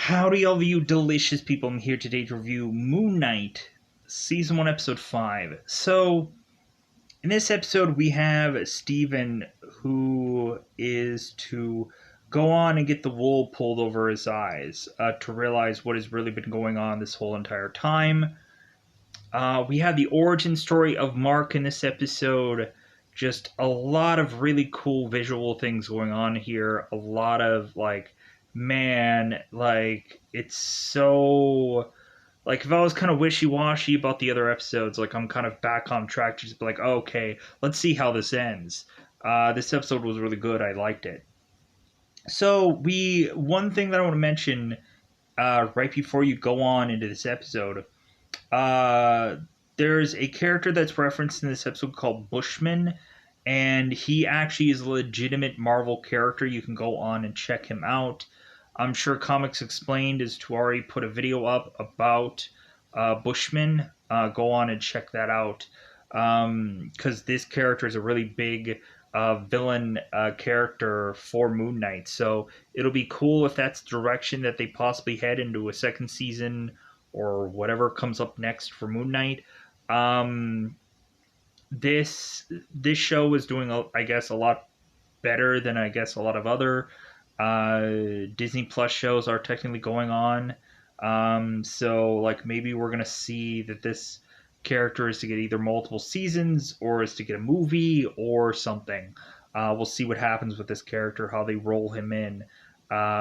Howdy, all of you delicious people. I'm here today to review Moon Knight, Season 1, Episode 5. So, in this episode, we have Steven, who is to go on and get the wool pulled over his eyes to realize what has really been going on this whole entire time. We have the origin story of Mark in this episode. Just a lot of really cool visual things going on here. A lot of, man, it's so if I was kind of wishy-washy about the other episodes, I'm kind of back on track to just be like, oh, okay, let's see how this ends. This episode was really good. I liked it. So one thing that I want to mention right before you go on into this episode, uh, there's a character that's referenced in this episode called Bushman, and he actually is a legitimate Marvel character. You can go on and check him out. I'm sure Comics Explained is to already put a video up about Bushman. Go on and check that out because this character is a really big villain character for Moon Knight. So it'll be cool if that's the direction that they possibly head into a second season or whatever comes up next for Moon Knight. This show is doing, I guess, a lot better than I guess a lot of other Disney Plus shows are technically going on. So maybe we're gonna see that this character is to get either multiple seasons or is to get a movie or something. We'll see what happens with this character, how they roll him in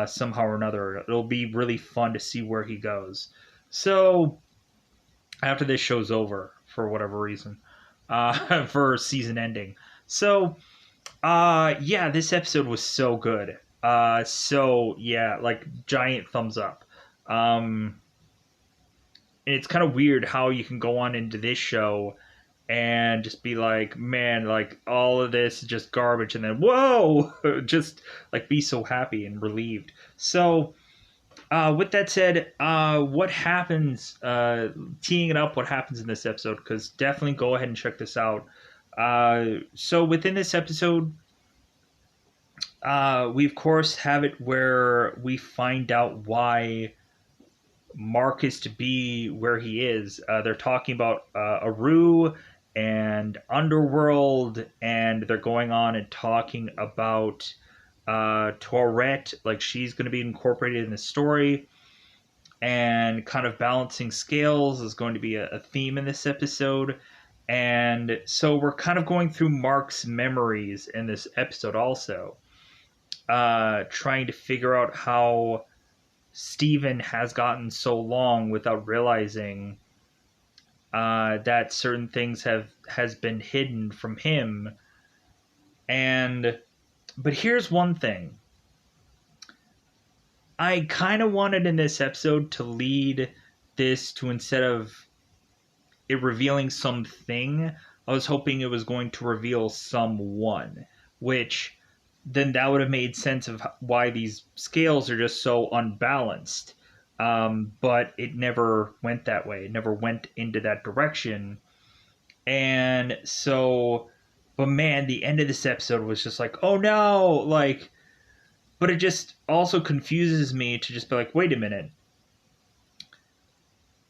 somehow or another. It'll be really fun to see where he goes. So after this show's over, for whatever reason, for season ending. So yeah, this episode was so good. So yeah, giant thumbs up. And it's kind of weird how you can go on into this show and just be like, man, all of this is just garbage, and then whoa, just be so happy and relieved. So, with that said, what happens? Teeing it up, what happens in this episode? Because definitely go ahead and check this out. So within this episode, we of course have it where we find out why Mark is to be where he is. They're talking about Aru and Underworld, and they're going on and talking about Tourette, she's going to be incorporated in the story, and kind of balancing scales is going to be a theme in this episode. And so we're kind of going through Mark's memories in this episode also, trying to figure out how Steven has gotten so long without realizing that certain things has been hidden from him. But here's one thing. I kind of wanted in this episode to lead this to, instead of it revealing something, I was hoping it was going to reveal someone, which then that would have made sense of why these scales are just so unbalanced. But it never went that way. It never went into that direction. And so, but man, the end of this episode was just like, oh no, but it just also confuses me to just be like, wait a minute.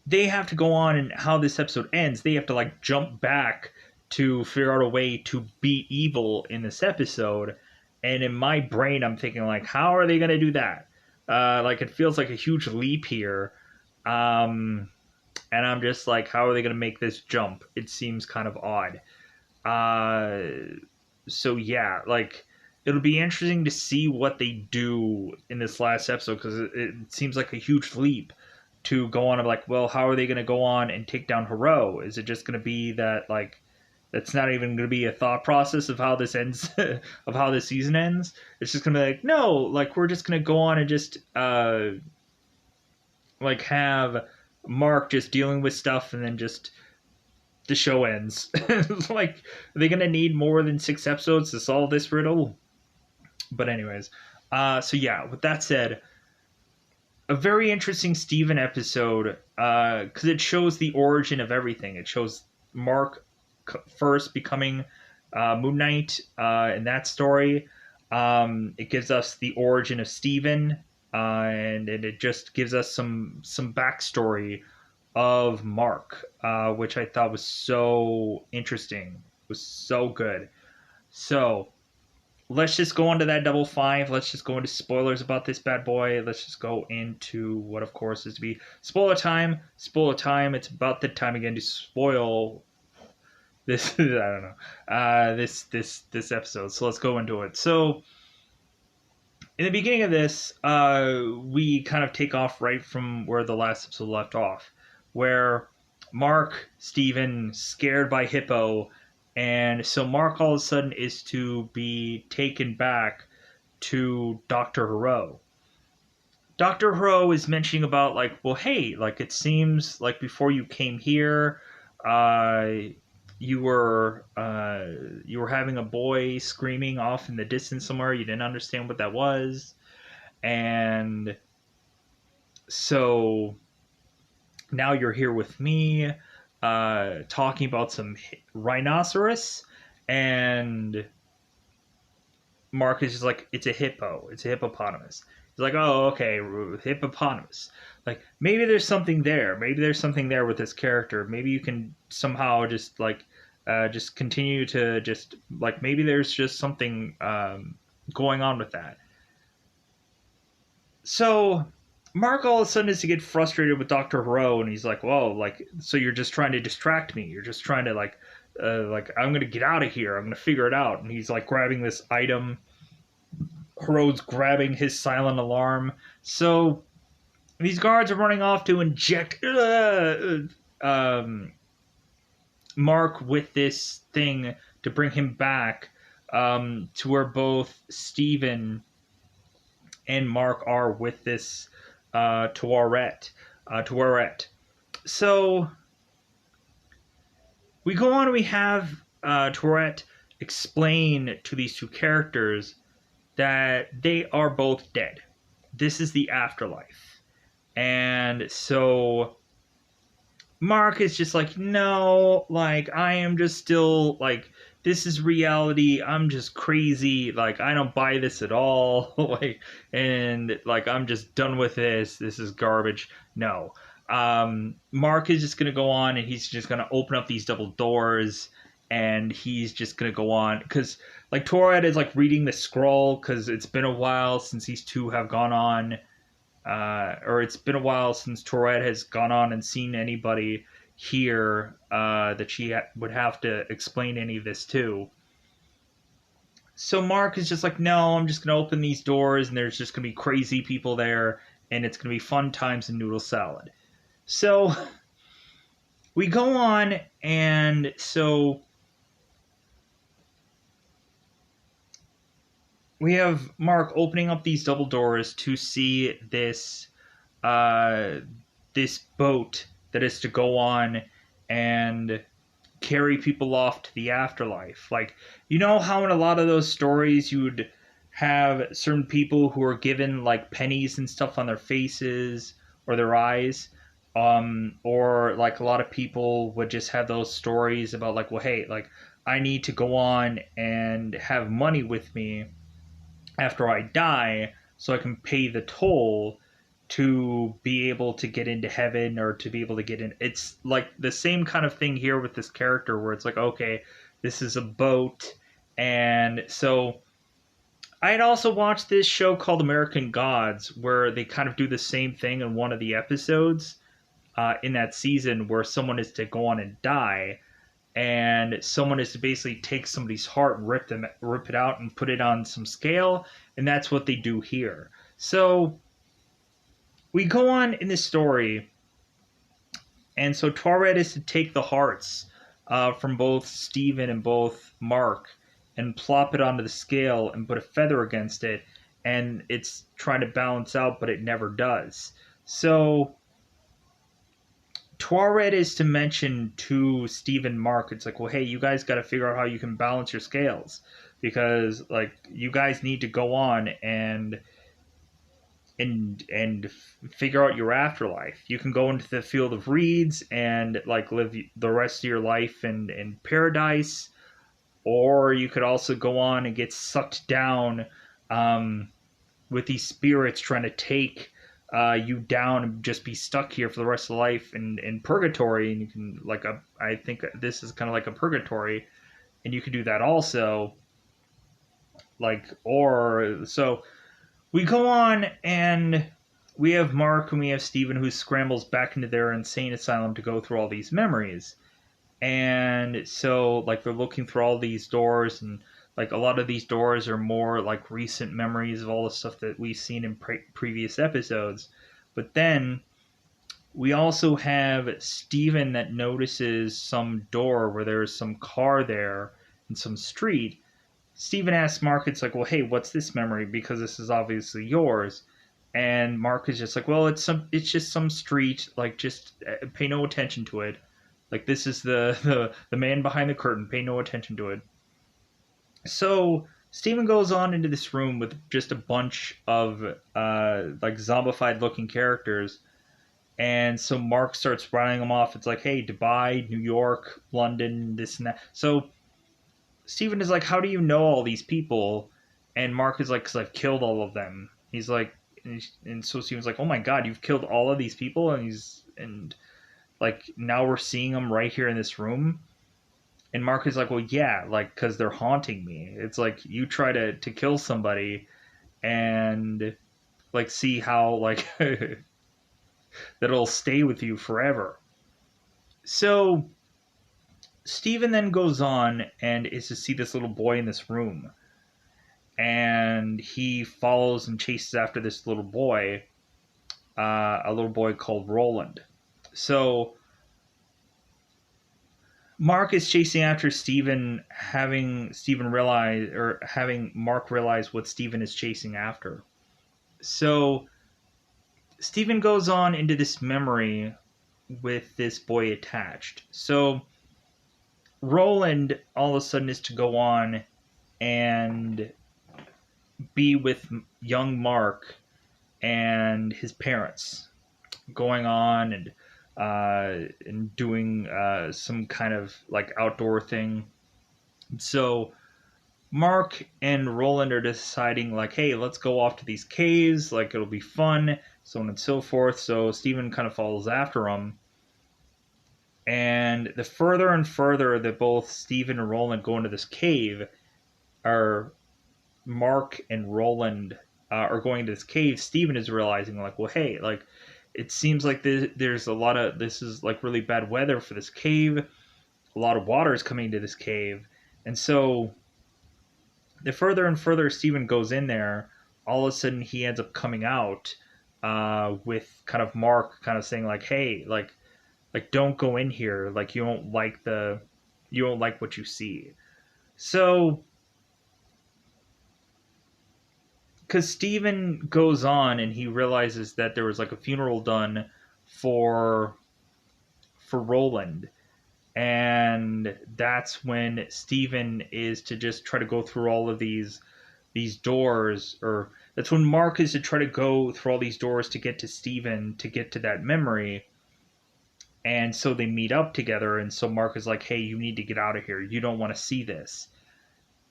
They have to go on, and how this episode ends, they have to jump back to figure out a way to beat evil in this episode. And in my brain, I'm thinking, how are they going to do that? It feels like a huge leap here. And I'm just like, how are they going to make this jump? It seems kind of odd. So yeah, it'll be interesting to see what they do in this last episode, because it seems like a huge leap to go on and well, how are they going to go on and take down Hero? Is it just going to be that, that's not even going to be a thought process of how this ends, of how this season ends? It's just going to be no, we're just going to go on and just, have Mark just dealing with stuff, and then just the show ends. Are they going to need more than 6 episodes to solve this riddle? But anyways, so yeah, with that said, a very interesting Steven episode, because it shows the origin of everything. It shows Mark first becoming Moon Knight in that story. It gives us the origin of Steven and it just gives us some backstory of Mark, which I thought was so interesting. It was so good. So let's just go into that double five. Let's just go into spoilers about this bad boy. Let's just go into what, of course, is to be spoiler time. Spoiler time. It's about the time again to spoil this. I don't know. This episode. So let's go into it. So in the beginning of this, we kind of take off right from where the last episode left off, where Mark, Steven, scared by Hippo, and so Mark all of a sudden is to be taken back to Dr. Hero. Dr. Hero is mentioning about like, well, hey, like it seems like before you came here, uh, you were having a boy screaming off in the distance somewhere. You didn't understand what that was, and so now you're here with me, talking about some rhinoceros, and Mark is just like, it's a hippo, it's a hippopotamus. He's like, oh, okay, hippopotamus. Like, maybe there's something there. Maybe there's something there with this character. Maybe you can somehow just like, just continue to just like, maybe there's just something going on with that. So Mark all of a sudden is to get frustrated with Dr. Hero, and he's like, whoa, like, so you're just trying to distract me. You're just trying to like, I'm going to get out of here. I'm going to figure it out. And he's like grabbing this item. Hero's grabbing his silent alarm. So these guards are running off to inject Mark with this thing to bring him back, to where both Steven and Mark are with this Tuaret. So we go on and we have Tuaret explain to these two characters that they are both dead. This is the afterlife. And so Mark is just like, no, like, I am just still, like, this is reality. I'm just crazy. Like, I don't buy this at all. Like, and, like, I'm just done with this. This is garbage. No. Mark is just going to go on, and he's just going to open up these double doors, and he's just going to go on. Because, like, Torad is, like, reading the scroll, because it's been a while since these two have gone on. Or it's been a while since Tourette has gone on and seen anybody here that she would have to explain any of this to. So Mark is just like, no, I'm just going to open these doors, and there's just going to be crazy people there, and it's going to be fun times in noodle salad. So we go on, and so we have Mark opening up these double doors to see this this boat that is to go on and carry people off to the afterlife. Like, you know how in a lot of those stories you would have certain people who are given like pennies and stuff on their faces or their eyes, or like a lot of people would just have those stories about like, well, hey, like, I need to go on and have money with me after I die so I can pay the toll to be able to get into heaven, or to be able to get in. It's like the same kind of thing here with this character, where it's like, okay, this is a boat. And so I had also watched this show called American Gods, where they kind of do the same thing in one of the episodes in that season, where someone is to go on and die, and someone is to basically take somebody's heart and rip it out and put it on some scale, and that's what they do here. So we go on in this story, and so Torred is to take the hearts from both Steven and both Mark and plop it onto the scale and put a feather against it, and it's trying to balance out, but it never does. So Tuaret is to mention to Steve and Mark, it's like, well, hey, you guys got to figure out how you can balance your scales, because like, you guys need to go on and figure out your afterlife. You can go into the field of reeds and like live the rest of your life in paradise, or you could also go on and get sucked down with these spirits trying to take you down and just be stuck here for the rest of life in purgatory. And you can I think this is kind of like a purgatory, and you can do that also. So we go on and we have Mark and we have Steven who scrambles back into their insane asylum to go through all these memories. And so they're looking through all these doors, and a lot of these doors are more recent memories of all the stuff that we've seen in previous episodes. But then we also have Steven that notices some door where there's some car there in some street. Steven asks Mark, it's well, hey, what's this memory? Because this is obviously yours. And Mark is just well, it's just some street, just pay no attention to it. This is the man behind the curtain, pay no attention to it. So Steven goes on into this room with just a bunch of zombified looking characters. And so Mark starts running them off. It's hey, Dubai, New York, London, this and that. So Steven is how do you know all these people? And Mark is because I've killed all of them. He's and so Steven's oh my god, you've killed all of these people? And now we're seeing them right here in this room. And Mark is well, yeah, because they're haunting me. It's you try to kill somebody and see how that it'll stay with you forever. So Steven then goes on and is to see this little boy in this room. And he follows and chases after this little boy, a little boy called Roland. So Mark is chasing after Steven, having Mark realize what Steven is chasing after. So Steven goes on into this memory with this boy attached. So Roland all of a sudden is to go on and be with young Mark and his parents, going on and doing some kind of outdoor thing. So Mark and Roland are deciding hey, let's go off to these caves, it'll be fun, so on and so forth. So Steven kind of follows after them. And the further and further that both Steven and Roland go into this cave, or Mark and Roland are going into this cave, Steven is realizing well, hey, it seems there's a lot of, this is really bad weather for this cave. A lot of water is coming into this cave. And so the further and further Steven goes in there, all of a sudden he ends up coming out with kind of Mark kind of saying hey, don't go in here, you don't like what you see. So because Steven goes on and he realizes that there was a funeral done for Roland, and that's when Steven is to just try to go through all of these doors, or that's when Mark is to try to go through all these doors to get to Steven, to get to that memory. And so they meet up together, and so Mark is hey, you need to get out of here, you don't want to see this.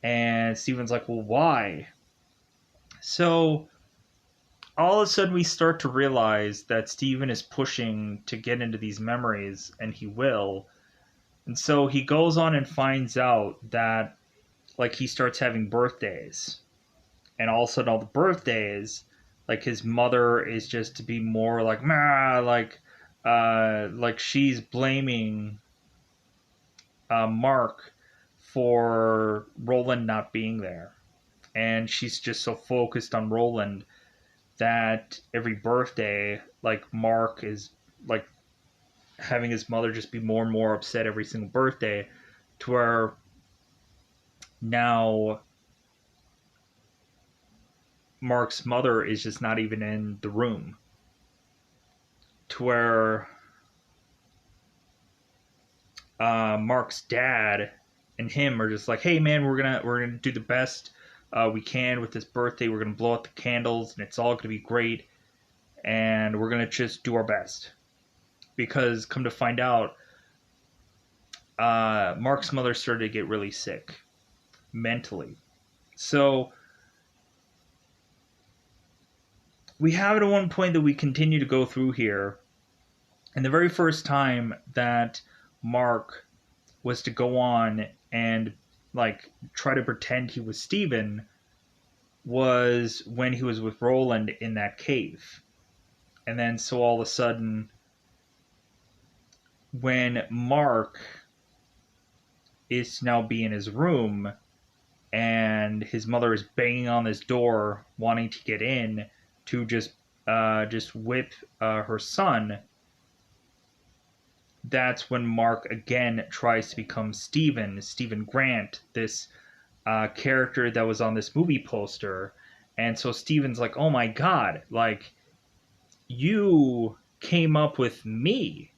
And Steven's well, why? So all of a sudden we start to realize that Steven is pushing to get into these memories, and he will. And so he goes on and finds out that he starts having birthdays. And all of a sudden all the birthdays, his mother is just to be more she's blaming Mark for Roland not being there. And she's just so focused on Roland that every birthday, Mark is having his mother just be more and more upset every single birthday, to where now Mark's mother is just not even in the room, to where Mark's dad and him are just hey man, we're gonna do the best we can with this birthday. We're gonna blow out the candles and it's all gonna be great, and we're gonna just do our best. Because come to find out, Mark's mother started to get really sick mentally. So we have it at one point that we continue to go through here. And the very first time that Mark was to go on and like try to pretend he was Steven was when he was with Roland in that cave. And then so all of a sudden when Mark is to now be in his room and his mother is banging on this door wanting to get in to just whip her son, that's when Mark again tries to become Stephen Grant, this character that was on this movie poster. And so Steven's like, oh my god, like, you came up with me.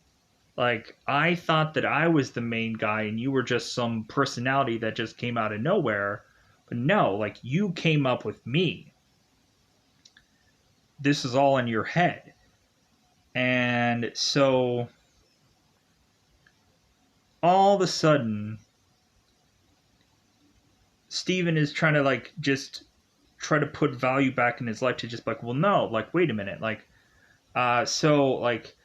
Like, I thought that I was the main guy and you were just some personality that just came out of nowhere. But no, like, you came up with me. This is all in your head. And so all of a sudden, Steven is trying to like just try to put value back in his life to just like, well, no, like, wait a minute, like, so like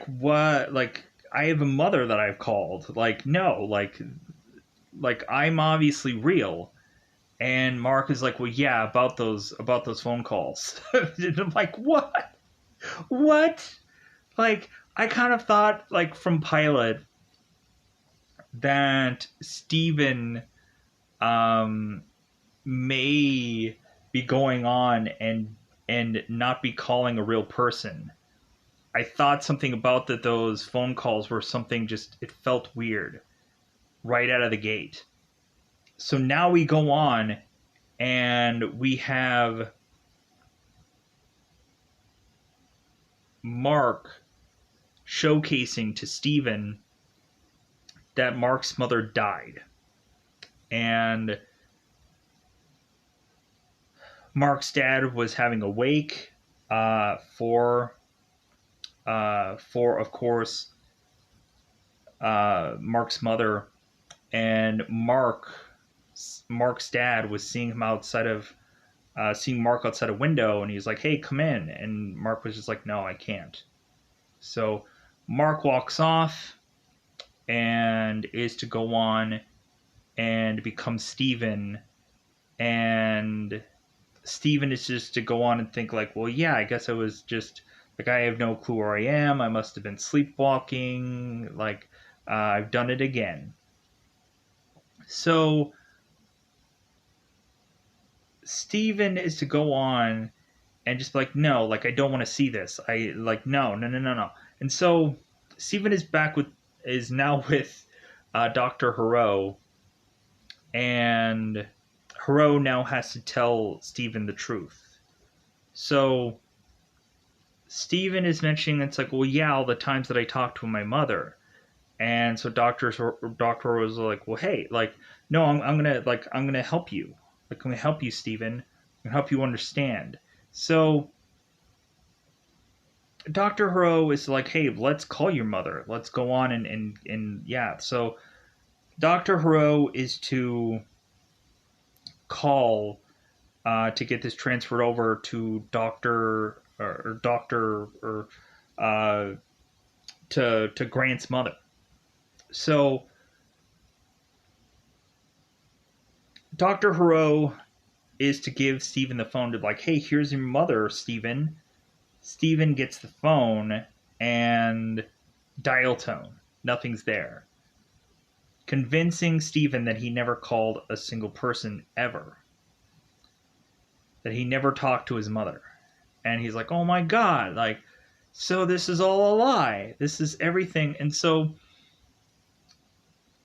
what, like, I have a mother that I've called, like, no, like I'm obviously real. And Mark is like, well, yeah, about those phone calls. And I'm like, what? Like, I kind of thought like from pilot that Steven may be going on and not be calling a real person. I thought something about that those phone calls were something, just it felt weird right out of the gate. So now we go on and we have Mark showcasing to Steven that Mark's mother died. And Mark's dad was having a wake for of course, Mark's mother. And Mark's dad was seeing him outside of seeing Mark outside a window, and he's like, "Hey, come in." And Mark was just like, "No, I can't." So Mark walks off and is to go on and become Steven. And Steven is just to go on and think like, well, yeah, I guess I was just like, I have no clue where I am. I must have been sleepwalking. Like, I've done it again. So Steven is to go on and just be like, no, like, I don't want to see this. I like, no. And so Steven is now with Dr. Hero, and Hero now has to tell Steven the truth. So Steven is mentioning, it's like, well, yeah, all the times that I talked to my mother. And so Dr. Hero was like, well, hey, like, no, I'm gonna help you. Like, I'm gonna help you, Steven. I'm gonna help you understand. So Dr. Hero is like, hey, let's call your mother. Let's go on and yeah. So Dr. Hero is to call to get this transferred over to to Grant's mother. So Dr. Hero is to give Steven the phone to be like, hey, here's your mother, Steven. Steven gets the phone and dial tone. Nothing's there. Convincing Steven that he never called a single person ever. That he never talked to his mother. And he's like, oh my god, like, so this is all a lie. This is everything. And so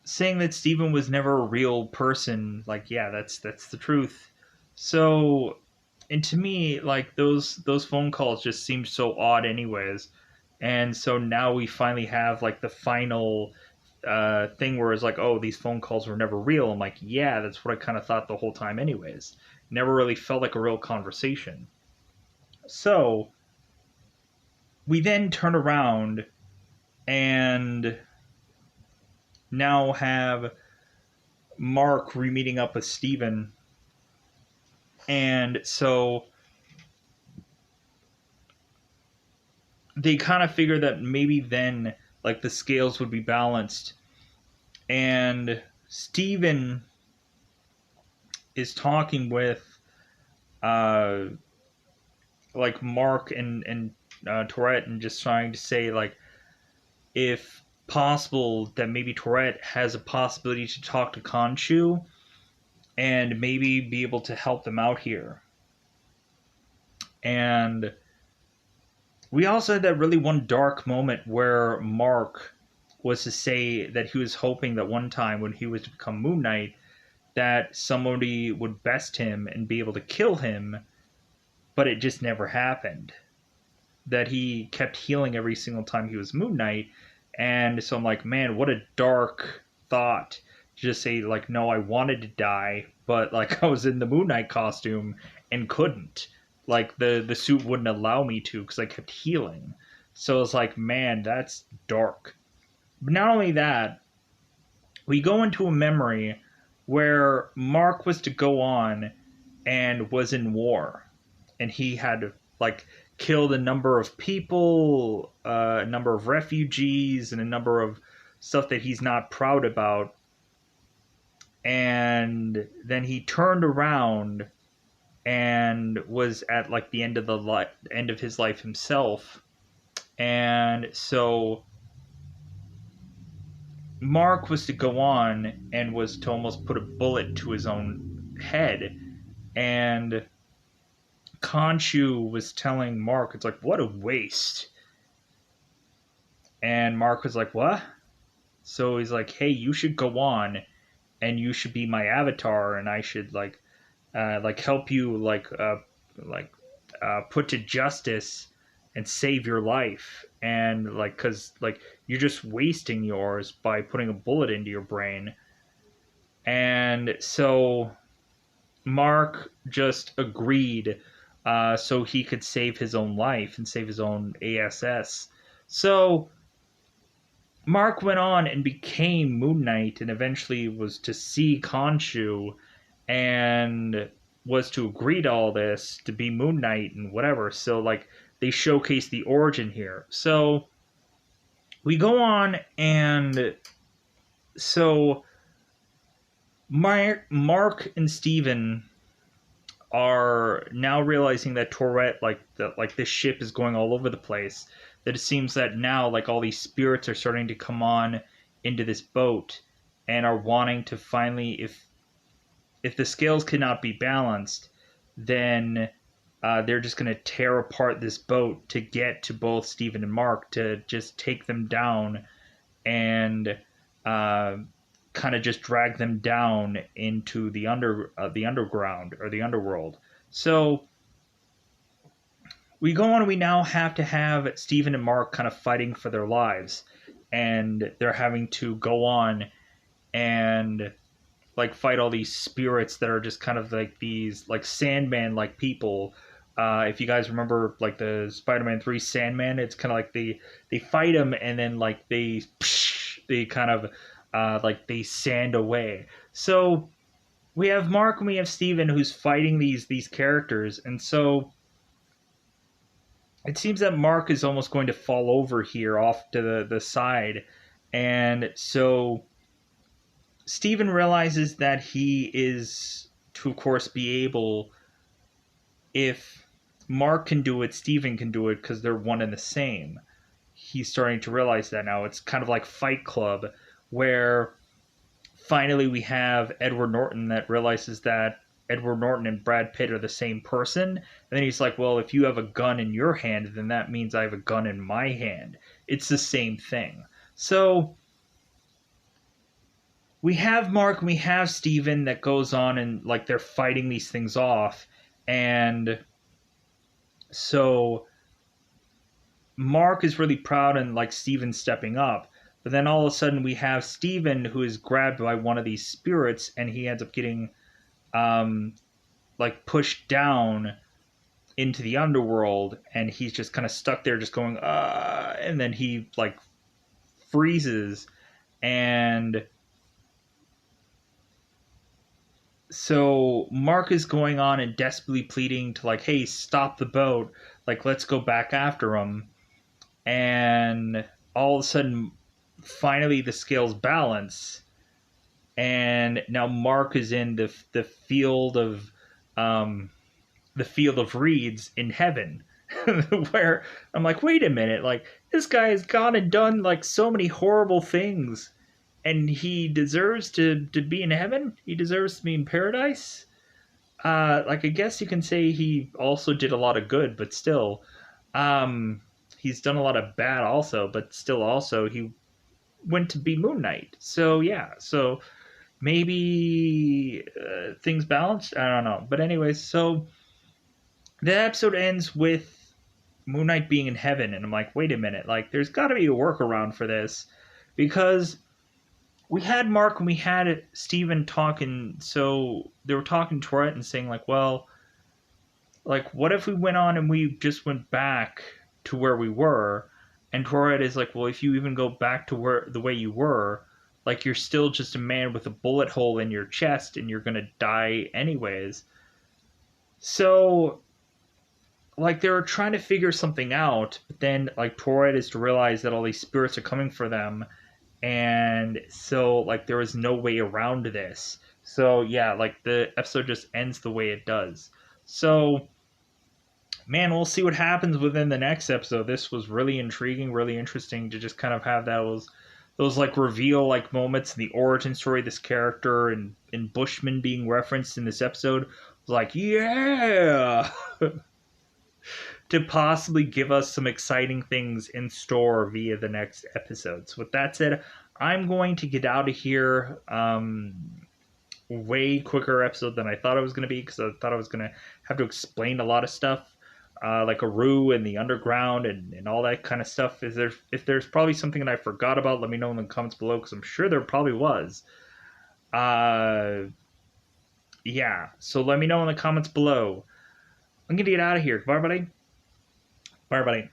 saying that Steven was never a real person, like, yeah, that's the truth. So, and to me, like, those phone calls just seemed so odd anyways. And so now we finally have like the final thing where it's like, oh, these phone calls were never real. I'm like, yeah, that's what I kind of thought the whole time anyways. Never really felt like a real conversation. So we then turn around and now have Mark re-meeting up with Steven And so they kind of figure that maybe then, like, the scales would be balanced. And Steven is talking with uh like Mark and Tourette, and just trying to say, like, if possible, that maybe Tourette has a possibility to talk to Khonshu and maybe be able to help them out here. And we also had that really one dark moment where Mark was to say that he was hoping that one time when he was to become Moon Knight, that somebody would best him and be able to kill him, but it just never happened. That he kept healing every single time he was Moon Knight. And so I'm like, man, what a dark thought to just say, like, no, I wanted to die, but, like, I was in the Moon Knight costume and couldn't. Like, the suit wouldn't allow me to because I kept healing. So it's like, man, that's dark. But not only that, we go into a memory where Mark was to go on and was in war. And he had, like, killed a number of people, a number of refugees, and a number of stuff that he's not proud about. And then he turned around and was at, like, the end of end of his life himself. And so Mark was to go on and was to almost put a bullet to his own head. And Khonshu was telling Mark, it's like, what a waste. And Mark was like, what? So he's like, hey, you should go on and you should be my avatar, and I should, like help you, put to justice and save your life. And, like, because, like, you're just wasting yours by putting a bullet into your brain. And so Mark just agreed, so he could save his own life and save his own ASS. So Mark went on and became Moon Knight, and eventually was to see Khonshu and was to agree to all this to be Moon Knight and whatever. So, like, they showcase the origin here. So we go on, and so Mark and Steven are now realizing that Tourette, like this ship is going all over the place. That it seems that now, like, all these spirits are starting to come on into this boat and are wanting to finally, if the scales cannot be balanced, then they're just going to tear apart this boat to get to both Steven and Mark, to just take them down and kind of just drag them down into the underground, or the underworld. So we go on. We now have to have Steven and Mark kind of fighting for their lives, and they're having to go on and, like, fight all these spirits that are just kind of like these, like, Sandman like people. If you guys remember, like, the Spider-Man 3 Sandman, it's kind of like they fight him, and then, like, they kind of like, they sand away. So we have Mark and we have Steven who's fighting these characters, and so it seems that Mark is almost going to fall over here off to the side. And so Steven realizes that he is to, of course, be able, if Mark can do it, Steven can do it, because they're one and the same. He's starting to realize that now. It's kind of like Fight Club, where finally we have Edward Norton that realizes that Edward Norton and Brad Pitt are the same person. And then he's like, well, if you have a gun in your hand, then that means I have a gun in my hand. It's the same thing. So we have Mark and we have Steven that goes on, and, like, they're fighting these things off. And so Mark is really proud, and, like, Steven stepping up. But then all of a sudden we have Steven who is grabbed by one of these spirits, and he ends up getting like, pushed down into the underworld, and he's just kind of stuck there just going, and then he, like, freezes. And so Mark is going on and desperately pleading to, like, hey, stop the boat, like, let's go back after him. And all of a sudden, finally the scales balance, and now Mark is in the field of um the field of reeds in heaven. Where I'm like, wait a minute, like, this guy has gone and done like so many horrible things, and he deserves to be in heaven. He deserves to be in paradise. Like, I guess you can say he also did a lot of good, but still, he's done a lot of bad also, but still also he went to be Moon Knight. So yeah, so maybe things balanced. I don't know, but anyways, so the episode ends with Moon Knight being in heaven, and I'm like, wait a minute, like, there's got to be a workaround for this, because we had Mark and we had Steven talking. So they were talking to Tourette and saying, like, well, like, what if we went on and we just went back to where we were? And Tourette is like, well, if you even go back to where the way you were, like, you're still just a man with a bullet hole in your chest and you're gonna die anyways. So, like, they were trying to figure something out, but then, like, Tourette is to realize that all these spirits are coming for them, and so, like, there was no way around this. So yeah, like, the episode just ends the way it does. So, man, we'll see what happens within the next episode. This was really intriguing, really interesting to just kind of have those like reveal like moments in the origin story of this character, and Bushman being referenced in this episode was like, yeah. To possibly give us some exciting things in store via the next episode. So with that said, I'm going to get out of here. Way quicker episode than I thought it was going to be, because I thought I was going to have to explain a lot of stuff, like Aru and the underground and all that kind of stuff. If there's probably something that I forgot about, let me know in the comments below, because I'm sure there probably was. Yeah, so let me know in the comments below. I'm going to get out of here. Bye, everybody. Bye, everybody.